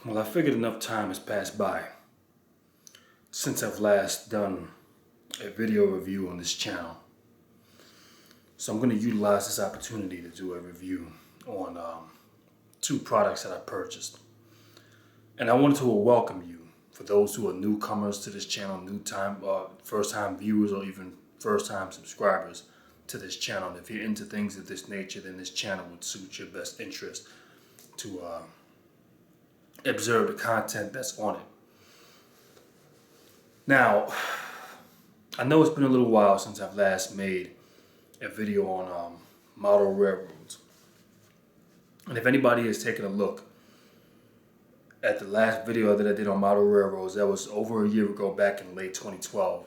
Well, I figured enough time has passed by since I've last done a video review on this channel. So I'm going to utilize this opportunity to do a review on two products that I purchased. And I wanted to welcome you, for those who are newcomers to this channel, first-time viewers, or even first-time subscribers to this channel. And if you're into things of this nature, then this channel would suit your best interest to observe the content that's on it. Now, I know it's been a little while since I've last made a video on model railroads. And if anybody has taken a look at the last video that I did on model railroads, that was over a year ago, back in late 2012,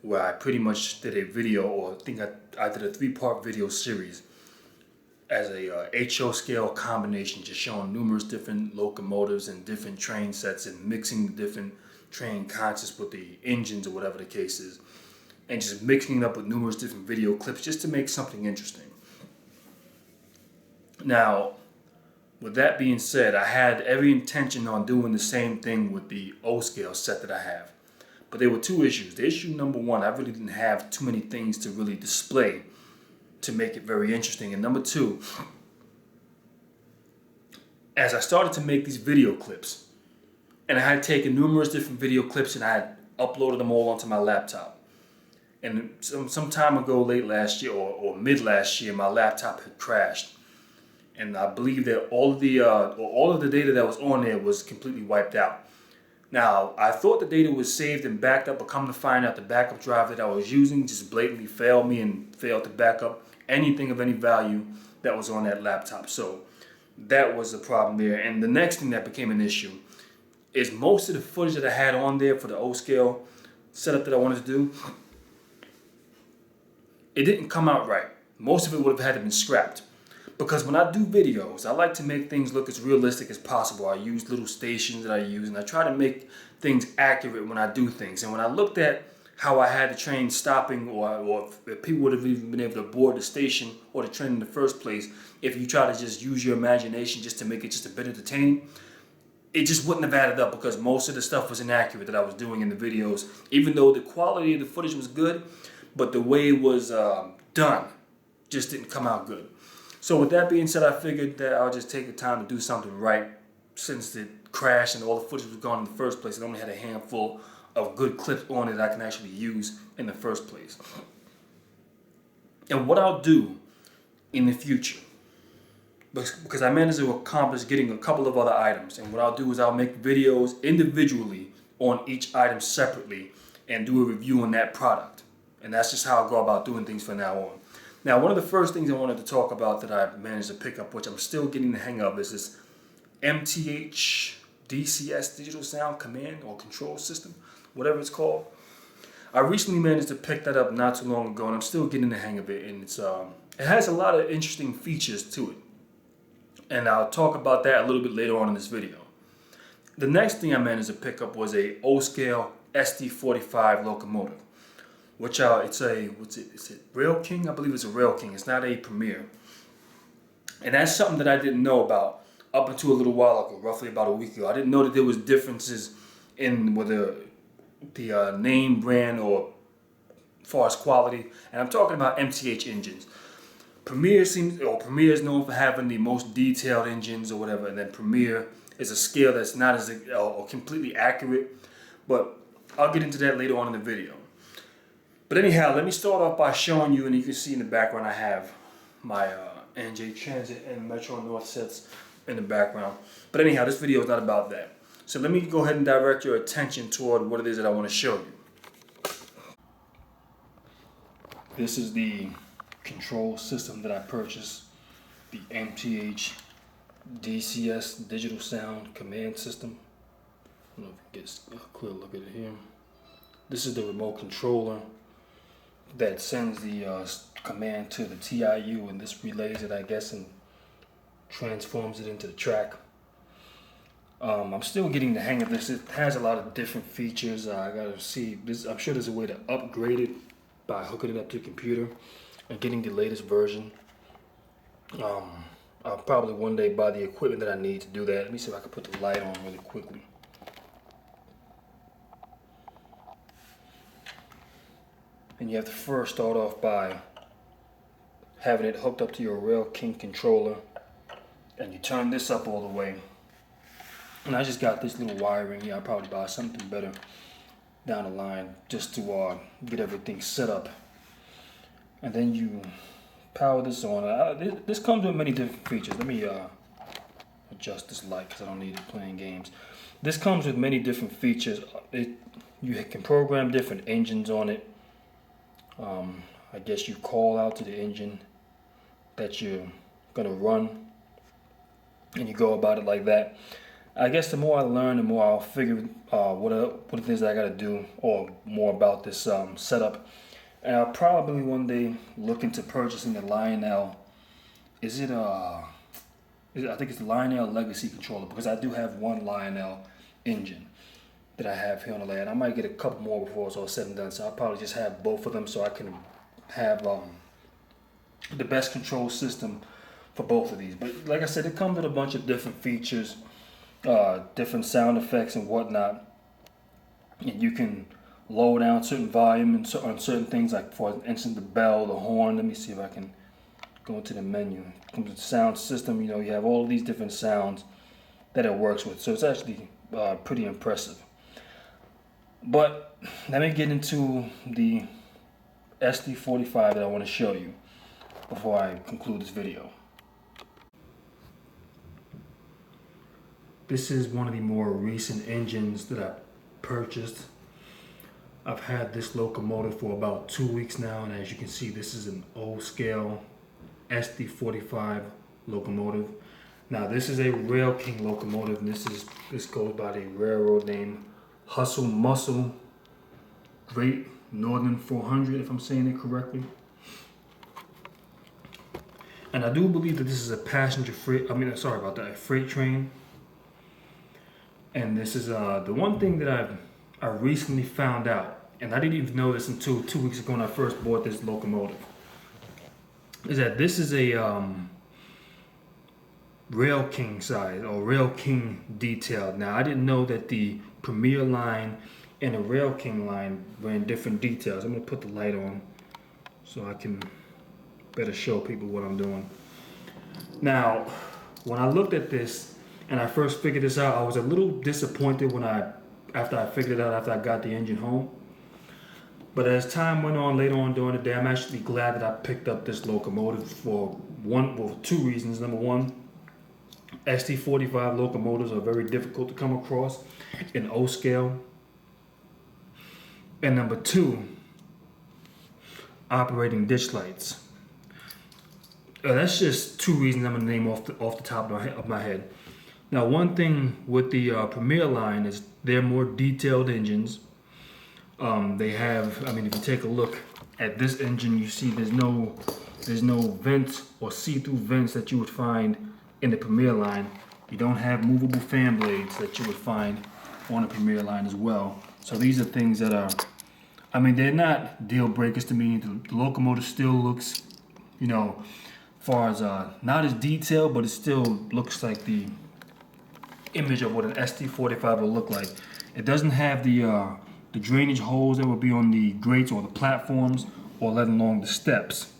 where I pretty much did a video, or I think I did a 3-part video series as a HO scale combination, just showing numerous different locomotives and different train sets and mixing the different train concepts with the engines or whatever the case is, and just mixing it up with numerous different video clips just to make something interesting. Now, with that being said, I had every intention on doing the same thing with the O scale set that I have. But there were two issues. The issue number one, I really didn't have too many things to really display to make it very interesting. And number two, as I started to make these video clips, and I had taken numerous different video clips and I had uploaded them all onto my laptop. And some time ago, late last year or mid last year, my laptop had crashed. And I believe that all of the data that was on there was completely wiped out. Now, I thought the data was saved and backed up, but come to find out the backup drive that I was using just blatantly failed me and failed to back up anything of any value that was on that laptop. So that was the problem there. And the next thing that became an issue is most of the footage that I had on there for the O scale setup that I wanted to do, it didn't come out right. Most of it would have had to been scrapped. Because when I do videos, I like to make things look as realistic as possible. I use little stations that I use, and I try to make things accurate when I do things. And when I looked at how I had the train stopping, or if people would have even been able to board the station or the train in the first place, if you try to just use your imagination just to make it just a bit entertaining, it just wouldn't have added up, because most of the stuff was inaccurate that I was doing in the videos, even though the quality of the footage was good, but the way it was done just didn't come out good. So with that being said, I figured that I'll just take the time to do something right, since it crashed and all the footage was gone in the first place. I only had a handful of good clips on it that I can actually use in the first place. And what I'll do in the future, because I managed to accomplish getting a couple of other items, and what I'll do is I'll make videos individually on each item separately and do a review on that product. And that's just how I'll go about doing things from now on. Now, one of the first things I wanted to talk about that I managed to pick up, which I'm still getting the hang of, is this MTH DCS digital sound command or control system, whatever it's called. I recently managed to pick that up not too long ago, and I'm still getting the hang of it. And it has a lot of interesting features to it. And I'll talk about that a little bit later on in this video. The next thing I managed to pick up was a O-scale SD45 locomotive, which it's a Rail King? I believe it's a Rail King. It's not a Premier. And that's something that I didn't know about up until a little while ago, roughly about a week ago. I didn't know that there was differences in whether the name, brand, or as far as quality. And I'm talking about MTH engines. Premier is known for having the most detailed engines or whatever, and then Premier is a scale that's not as completely accurate. But I'll get into that later on in the video. But anyhow, let me start off by showing you, and you can see in the background I have my NJ Transit and Metro North sets in the background. But anyhow, this video is not about that. So let me go ahead and direct your attention toward what it is that I want to show you. This is the control system that I purchased, the MTH DCS digital sound command system. I don't know if you get a clear look at it here. This is the remote controller that sends the command to the TIU, and this relays it, I guess, and transforms it into the track. I'm still getting the hang of this. It has a lot of different features. I gotta see this. I'm sure there's a way to upgrade it by hooking it up to the computer and getting the latest version. I'll probably one day buy the equipment that I need to do that. Let me see if I can put the light on really quickly. And you have to first start off by having it hooked up to your Rail King controller, and you turn this up all the way. And I just got this little wiring here. I'll probably buy something better down the line just to get everything set up. And then you power this on. This comes with many different features. Let me adjust this light because I don't need it playing games. This comes with many different features. You can program different engines on it. I guess you call out to the engine that you're gonna run, and you go about it like that. I guess the more I learn, the more I'll figure what it is I gotta do, or more about this setup. And I'll probably one day look into purchasing the Lionel. I think it's the Lionel Legacy controller, because I do have one Lionel engine that I have here on the layout. I might get a couple more before it's all said and done, so I'll probably just have both of them so I can have the best control system for both of these. But like I said, it comes with a bunch of different features, different sound effects and whatnot, and you can lower down certain volume and on certain things, like for instance the bell, the horn. Let me see if I can go into the menu. It comes with the sound system. You know, you have all of these different sounds that it works with, so it's actually pretty impressive. But let me get into the SD45 that I want to show you before I conclude this video. This is one of the more recent engines that I purchased. I've had this locomotive for about 2 weeks now, and as you can see, this is an old scale SD45 locomotive. Now this is a Rail King locomotive, and this goes by the railroad name Hustle Muscle Great Northern 400, if I'm saying it correctly. And I do believe that this is a freight train. And this is the one thing that I recently found out, and I didn't even know this until 2 weeks ago when I first bought this locomotive, is that this is a Rail King size, or Rail King detailed. Now I didn't know that the Premier line and the Rail King line ran different details. I'm gonna put the light on so I can better show people what I'm doing. Now, when I looked at this and I first figured this out, I was a little disappointed after I figured it out after I got the engine home. But as time went on later on during the day, I'm actually glad that I picked up this locomotive for two reasons. Number one, SD45 locomotives are very difficult to come across in O scale. And number two, operating ditch lights. That's just two reasons I'm gonna name off the top of my head. Now, one thing with the Premier line is they're more detailed engines. They have, if you take a look at this engine, you see there's no vents or see-through vents that you would find in the Premier line. You don't have movable fan blades that you would find on the Premier line as well. So these are things that are, they're not deal breakers to me. The locomotive still looks, far as not as detailed, but it still looks like the image of what an SD45 will look like. It doesn't have the drainage holes that would be on the grates or the platforms, or let alone the steps.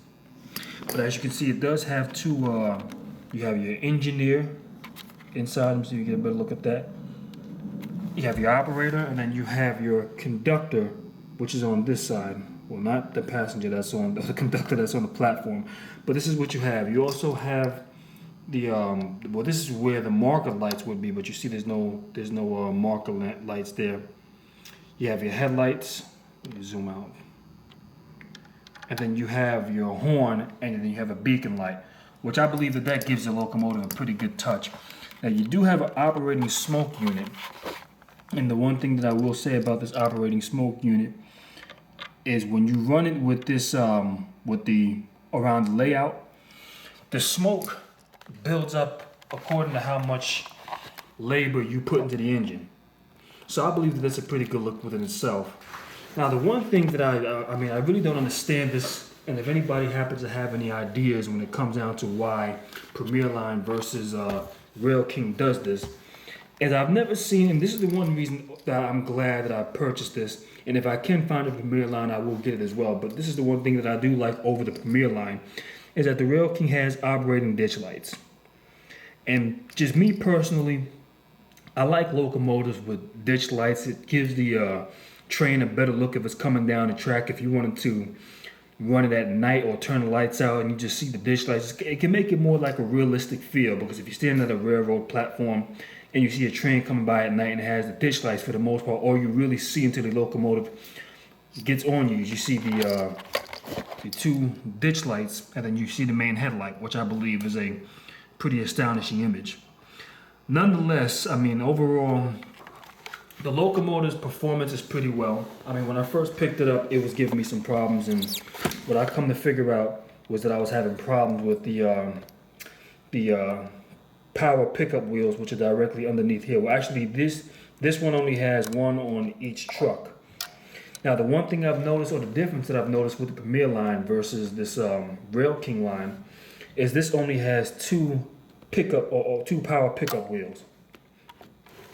But as you can see, it does have two. You have your engineer inside, so you get a better look at that. You have your operator, and then you have your conductor, which is on this side. Well, not the passenger that's on the conductor that's on the platform, but this is what you have. You also have the this is where the marker lights would be, but you see there's no marker lights there. You have your headlights. Let me zoom out. And then you have your horn, and then you have a beacon light, which I believe that gives the locomotive a pretty good touch. Now you do have an operating smoke unit, and the one thing that I will say about this operating smoke unit is when you run it with this around the layout, the smoke builds up according to how much labor you put into the engine. So I believe that that's a pretty good look within itself. Now the one thing that I really don't understand this and if anybody happens to have any ideas when it comes down to why Premier Line versus Rail King does this, is I've never seen, and this is the one reason that I'm glad that I purchased this, and if I can find a Premier Line, I will get it as well, but this is the one thing that I do like over the Premier Line, is that the Rail King has operating ditch lights. And just me personally, I like locomotives with ditch lights. It gives the train a better look if it's coming down the track. If you wanted to run it at night or turn the lights out and you just see the ditch lights, it can make it more like a realistic feel, because if you're standing at a railroad platform and you see a train coming by at night and it has the ditch lights, for the most part, all you really see until the locomotive gets on you is you see the two ditch lights, and then you see the main headlight, which I believe is a pretty astonishing image. Nonetheless, I mean, overall, the locomotive's performance is pretty well. I mean, when I first picked it up, it was giving me some problems, and what I come to figure out was that I was having problems with the power pickup wheels, which are directly underneath here. Well, actually, this one only has one on each truck. Now, the one thing I've noticed, or the difference that I've noticed with the Premier Line versus this Rail King line, is this only has two power pickup wheels.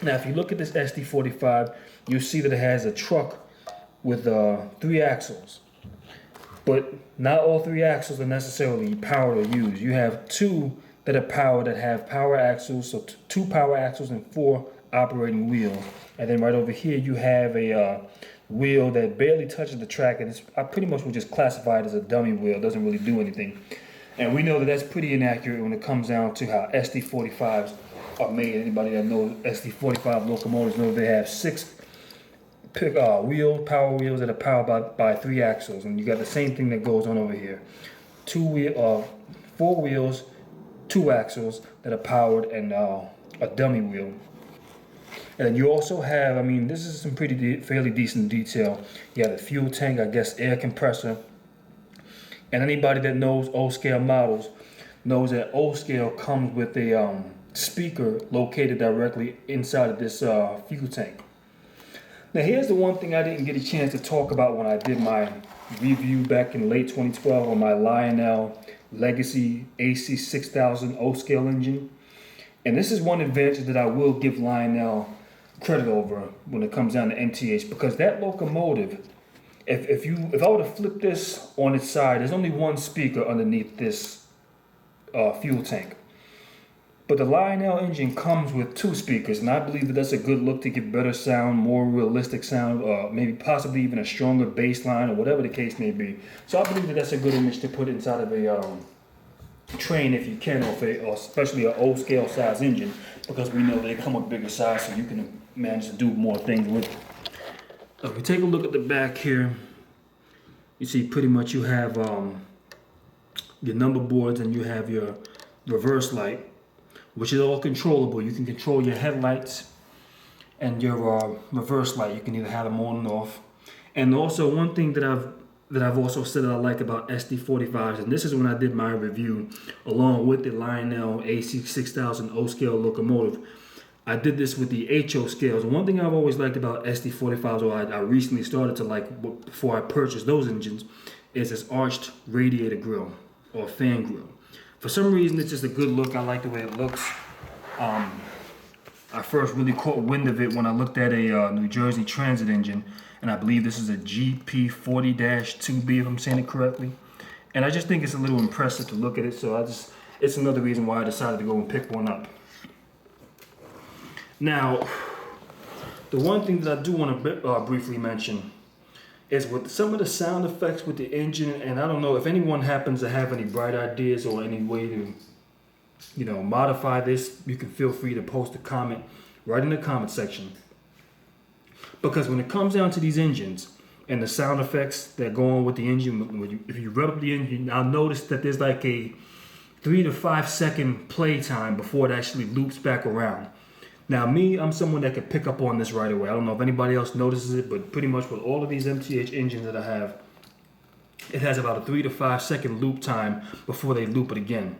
Now, if you look at this SD45, you'll see that it has a truck with 3 axles. But not all 3 axles are necessarily powered or used. You have 2 that are powered, that have power axles, so 2 power axles and 4 operating wheels. And then right over here you have a wheel that barely touches the track, and I pretty much would just classify it as a dummy wheel. It doesn't really do anything. And we know that that's pretty inaccurate when it comes down to how SD45s are made. Anybody that knows SD45 locomotives knows they have 6 power wheels that are powered by 3 axles, and you got the same thing that goes on over here. 4 wheels, 2 axles that are powered, and a dummy wheel. And then you also have, I mean, this is some fairly decent detail. You have the fuel tank, I guess air compressor. And anybody that knows O-scale models knows that O-scale comes with a speaker located directly inside of this fuel tank. Now here's the one thing I didn't get a chance to talk about when I did my review back in late 2012 on my Lionel Legacy AC6000 O-scale engine. And this is one advantage that I will give Lionel credit over when it comes down to MTH, because that locomotive, if I were to flip this on its side, there's only one speaker underneath this fuel tank. But the Lionel engine comes with 2 speakers, and I believe that that's a good look to give better sound, more realistic sound, maybe possibly even a stronger bass line, or whatever the case may be. So I believe that that's a good image to put inside of a train if you can, or especially an O-scale size engine, because we know they come with bigger size, so you can manage to do more things with it. If we take a look at the back here, you see pretty much you have your number boards, and you have your reverse light, which is all controllable. You can control your headlights and your reverse light. You can either have them on and off. And also one thing that I've also said that I like about SD45s, and this is when I did my review along with the Lionel AC6000 O-scale locomotive, I did this with the HO scales. And one thing I've always liked about SD45s, or I recently started to like before I purchased those engines, is this arched radiator grille or fan grille. For some reason, it's just a good look. I like the way it looks. I first really caught wind of it when I looked at a New Jersey Transit engine, and I believe this is a GP40-2B, if I'm saying it correctly. And I just think it's a little impressive to look at it, so it's another reason why I decided to go and pick one up. Now, the one thing that I do want to briefly mention is with some of the sound effects with the engine, and I don't know if anyone happens to have any bright ideas or any way to, modify this, you can feel free to post a comment right in the comment section. Because when it comes down to these engines and the sound effects that go on with the engine, if you rev up the engine, I'll notice that there's like a 3 to 5 second play time before it actually loops back around. Now me, I'm someone that could pick up on this right away. I don't know if anybody else notices it, but pretty much with all of these MTH engines that I have, it has about a 3 to 5 second loop time before they loop it again.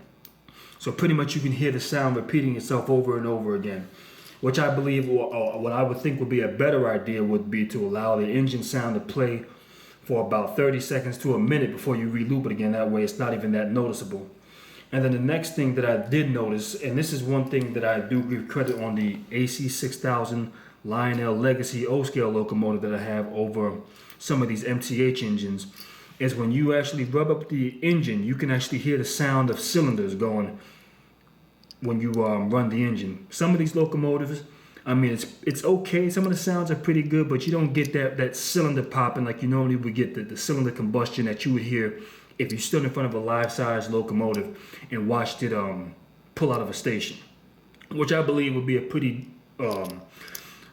So pretty much you can hear the sound repeating itself over and over again, which I believe, or what I would think would be a better idea would be to allow the engine sound to play for about 30 seconds to a minute before you re-loop it again. That way it's not even that noticeable. And then the next thing that I did notice, and this is one thing that I do give credit on the AC6000 Lionel Legacy O-scale locomotive that I have over some of these MTH engines, is when you actually rub up the engine, you can actually hear the sound of cylinders going when you run the engine. Some of these locomotives, I mean, it's okay. Some of the sounds are pretty good, but you don't get that cylinder popping like you normally would get the cylinder combustion that you would hear if you stood in front of a life-size locomotive and watched it pull out of a station, which I believe would be a pretty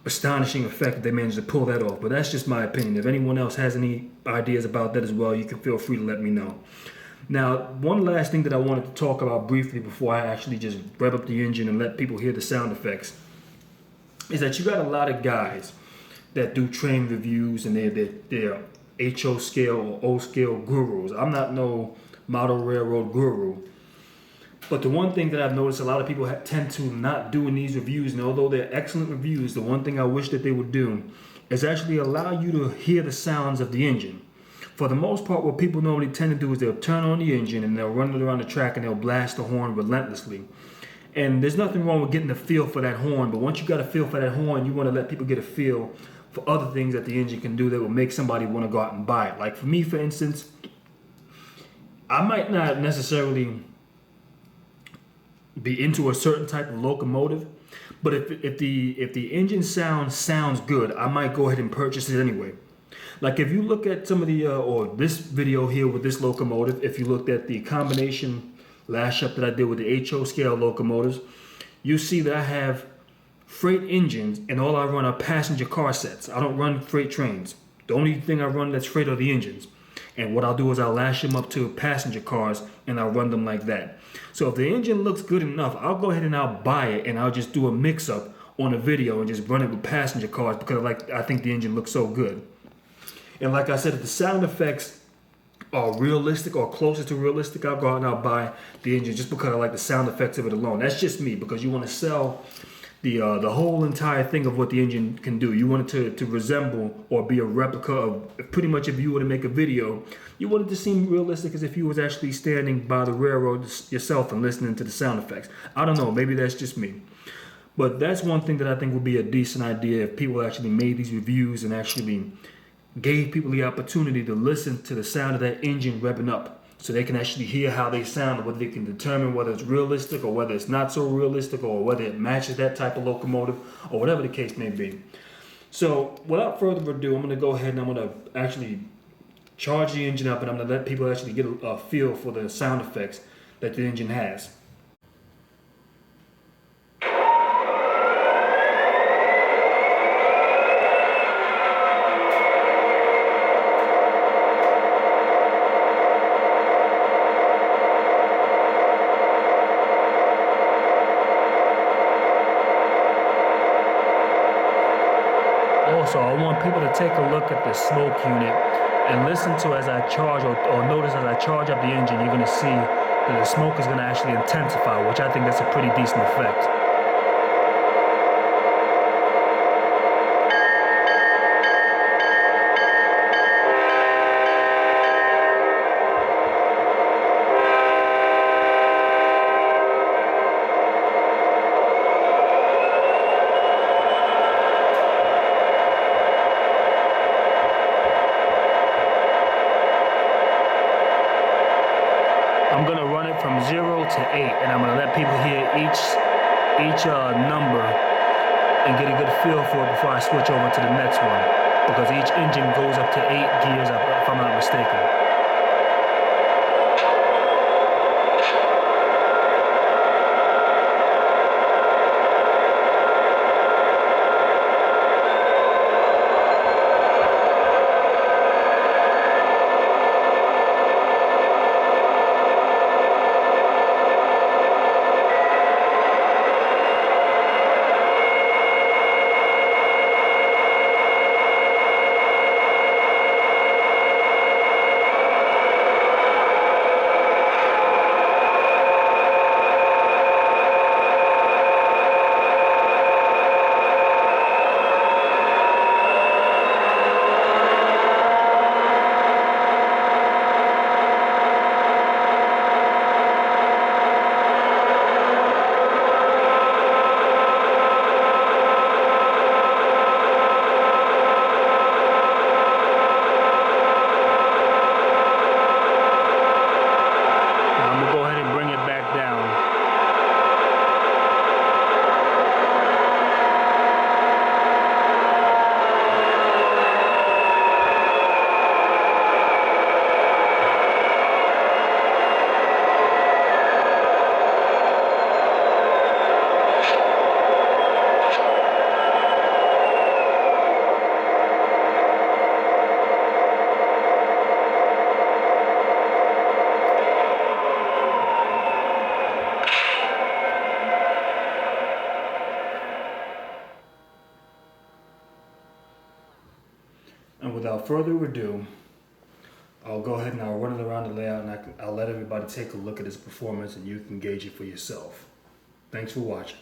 astonishing effect if they managed to pull that off. But that's just my opinion. If anyone else has any ideas about that as well, you can feel free to let me know. Now, one last thing that I wanted to talk about briefly before I actually just rev up the engine and let people hear the sound effects is that you got a lot of guys that do train reviews and they're HO scale or O scale gurus. I'm not no model railroad guru. But the one thing that I've noticed a lot of people tend to not do in these reviews, and although they're excellent reviews, the one thing I wish that they would do is actually allow you to hear the sounds of the engine. For the most part, what people normally tend to do is they'll turn on the engine and they'll run it around the track and they'll blast the horn relentlessly. And there's nothing wrong with getting a feel for that horn, but once you got a feel for that horn, you want to let people get a feel for other things that the engine can do that will make somebody want to go out and buy it. Like for me, for instance, I might not necessarily be into a certain type of locomotive, but if the engine sounds good, I might go ahead and purchase it anyway. Like if you look at some of the or this video here with this locomotive, if you looked at the combination lash up that I did with the HO scale locomotives, you see that I have freight engines and all I run are passenger car sets. I don't run freight trains. The only thing I run that's freight are the engines. And what I'll do is I'll lash them up to passenger cars and I'll run them like that. So if the engine looks good enough, I'll go ahead and I'll buy it and I'll just do a mix up on a video and just run it with passenger cars because I think the engine looks so good. And like I said, if the sound effects are realistic or closer to realistic, I'll go out and I'll buy the engine just because I like the sound effects of it alone. That's just me, because you want to sell the whole entire thing of what the engine can do. You want it to resemble or be a replica of pretty much if you were to make a video, you want it to seem realistic as if you was actually standing by the railroad yourself and listening to the sound effects. I don't know, maybe that's just me. But that's one thing that I think would be a decent idea if people actually made these reviews and actually gave people the opportunity to listen to the sound of that engine revving up so they can actually hear how they sound, whether they can determine whether it's realistic or whether it's not so realistic or whether it matches that type of locomotive or whatever the case may be. So without further ado, I'm going to go ahead and I'm going to actually charge the engine up and I'm going to let people actually get a feel for the sound effects that the engine has. Also, I want people to take a look at the smoke unit and listen to as I charge or notice as I charge up the engine, you're going to see that the smoke is going to actually intensify, which I think that's a pretty decent effect. I'm going to run it from 0 to 8, and I'm going to let people hear each number and get a good feel for it before I switch over to the next one, because each engine goes up to 8 gears if I'm not mistaken. And without further ado, I'll go ahead and I'll run it around the layout, and I'll let everybody take a look at his performance, and you can gauge it for yourself. Thanks for watching.